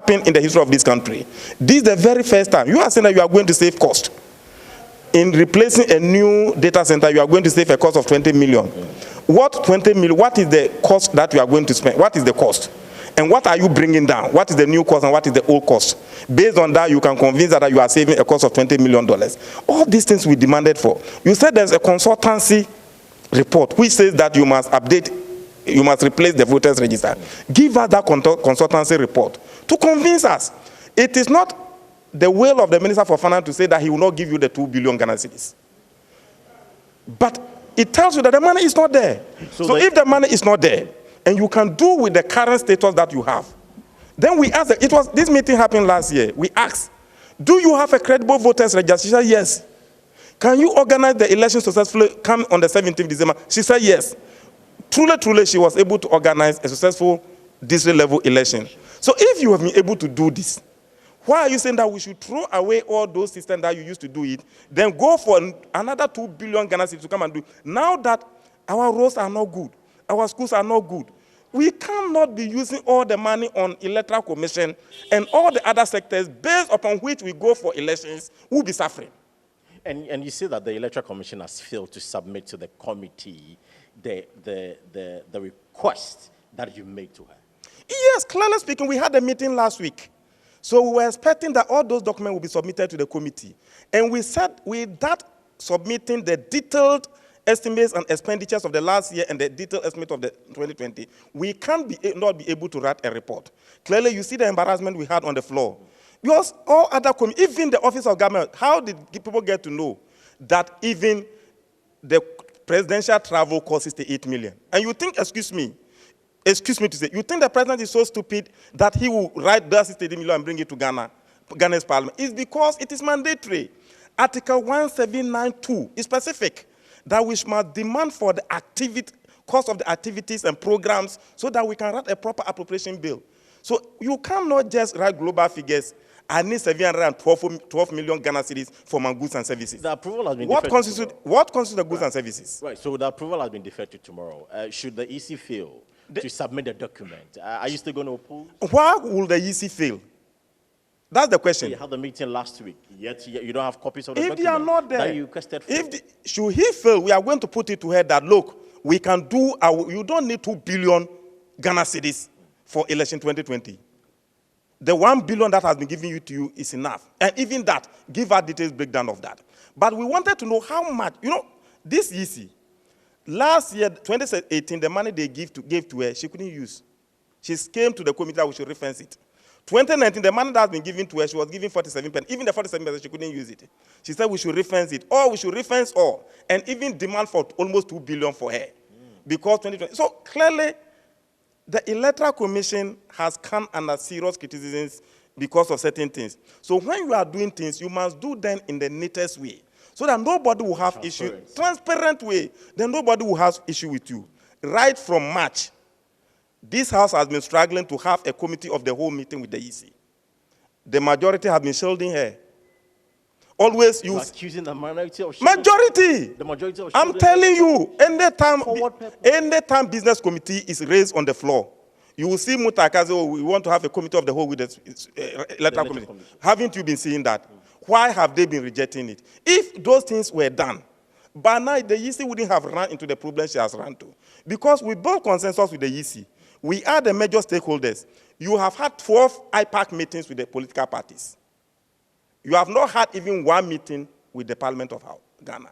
happened in the history of this country. This is the very first time. You are saying that you are going to save cost. In replacing a new data center, you are going to save a cost of 20 million. What 20 million? What is the cost that you are going to spend? What is the cost? And what are you bringing down? What is the new cost and what is the old cost? Based on that, you can convince that you are saving a cost of $20 million. All these things we demanded for. You said there's a consultancy report which says that you must update, you must replace the voters register. Give us that consultancy report to convince us. It is not the will of the Minister for Finance to say that he will not give you the 2 billion Ghana cedis. But it tells you that the money is not there. So if the money is not there, and you can do with the current status that you have, then we asked, this meeting happened last year, we asked, do you have a credible voters register? She said yes. Can you organize the election successfully, come on the 17th December? She said yes. Truly, she was able to organize a successful district level election. So if you have been able to do this, why are you saying that we should throw away all those systems that you used to do it, then go for another 2 billion Ghana cedis to come and do? Now that our roads are not good, our schools are not good, we cannot be using all the money on electoral commission and all the other sectors based upon which we go for elections. We'll be suffering. And you say that the electoral commission has failed to submit to the committee the request that you made to her. Yes, clearly speaking, we had a meeting last week. So we were expecting that all those documents will be submitted to the committee. And we said with that submitting the detailed estimates and expenditures of the last year and the detailed estimate of the 2020, we not be able to write a report. Clearly, you see the embarrassment we had on the floor. Because all other committees, even the Office of Government, how did people get to know that even the presidential travel costs 68 million? And you think, excuse me to say, you think the president is so stupid that he will write that 68 million and bring it to Ghana's parliament? It's because it is mandatory. Article 1792 is specific that we must demand for the cost of the activities and programs so that we can write a proper appropriation bill. So you cannot just write global figures. I need 712 million Ghana cedis for my goods and services. The approval has been what constitutes the goods and services? Right, so the approval has been deferred to tomorrow. Should the EC fail to submit the document, are you still going to oppose? Why will the EC fail? That's the question. You had the meeting last week, yet you don't have copies of the document they are not there, that you requested for. Should he fail, we are going to put it to her that, look, we can do, you don't need 2 billion Ghana cedis for election 2020. The 1 billion that has been given to you is enough. And even that, give her details breakdown of that. But we wanted to know how much, this EC, last year, 2018, the money they gave to her, she couldn't use. She came to the committee that we should reference it. 2019, the money that has been given to her, she was given 47%. Even the 47%, she couldn't use it. She said we should reference it, or we should reference all, and even demand for almost 2 billion for her. Because 2020. So clearly, the Electoral Commission has come under serious criticisms because of certain things. So when you are doing things, you must do them in the neatest way, so that nobody will have issue. Transparent way, then nobody will have issue with you. Right from March, this House has been struggling to have a committee of the whole meeting with the EC. The majority have been shielding her. Always use accusing the minority of majority. The majority of I'm telling you, anytime business committee is raised on the floor, you will see Mutaka say, we want to have a committee of the whole with the electoral committee. Haven't you been seeing that? Why have they been rejecting it? If those things were done, by now the EC wouldn't have run into the problem she has run to. Because we built consensus with the EC. We are the major stakeholders. You have had 12 IPAC meetings with the political parties. You have not had even one meeting with the Parliament of Ghana.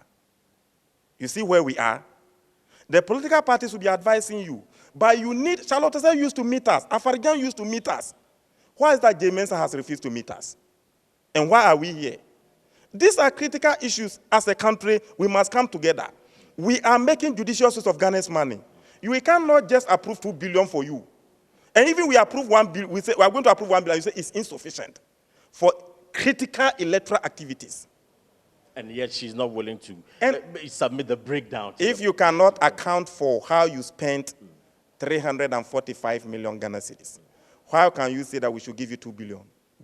You see where we are? The political parties will be advising you. But you need, Charlotte used to meet us. Afarijan used to meet us. Why is that J. Mensah has refused to meet us? And why are we here? These are critical issues as a country. We must come together. We are making judicious use of Ghana's money. We cannot just approve 2 billion for you. And even we approve 1 billion, we say we are going to approve 1 billion, you say it's insufficient for critical electoral activities. And yet she's not willing to submit the breakdown. If you cannot account for how you spent 345 million Ghana cedis, how can you say that we should give you 2 billion?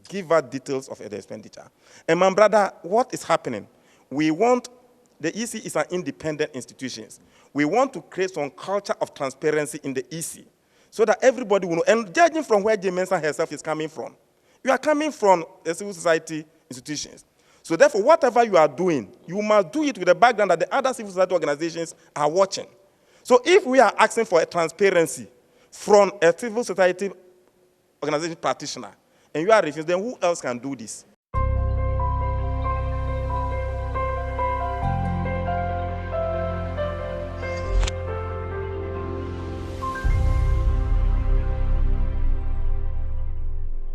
Give us details of the expenditure. And my brother, what is happening? We want, the EC is an independent institution. We want to create some culture of transparency in the EC so that everybody will know. And judging from where J. Mensah herself is coming from, You are coming from a civil society institutions. So therefore, whatever you are doing, you must do it with the background that the other civil society organizations are watching. So if we are asking for a transparency from a civil society organization practitioner, and you are refusing, then who else can do this?